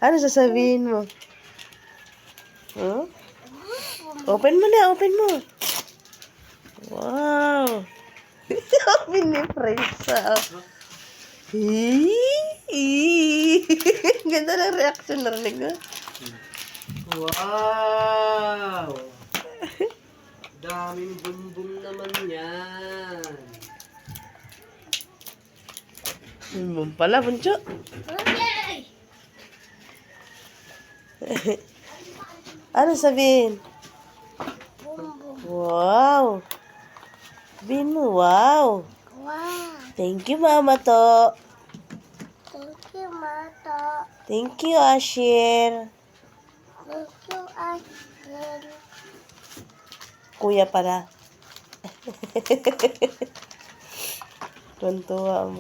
Ano sasabihin mo? Huh? Open mo na, open mo. Wow. Open ni Fresa. Ganda ng reaction, narinig mo? Wow! Daming bumbum naman yan. Bumbum pala, bunso. Ano sabihin? Wow. Sabihin mo, wow. Wow. Thank you, Mama to. Thank you, Mato. Thank you, Ashir. Thank you, Ashton. Kuya pala. Tuntua ang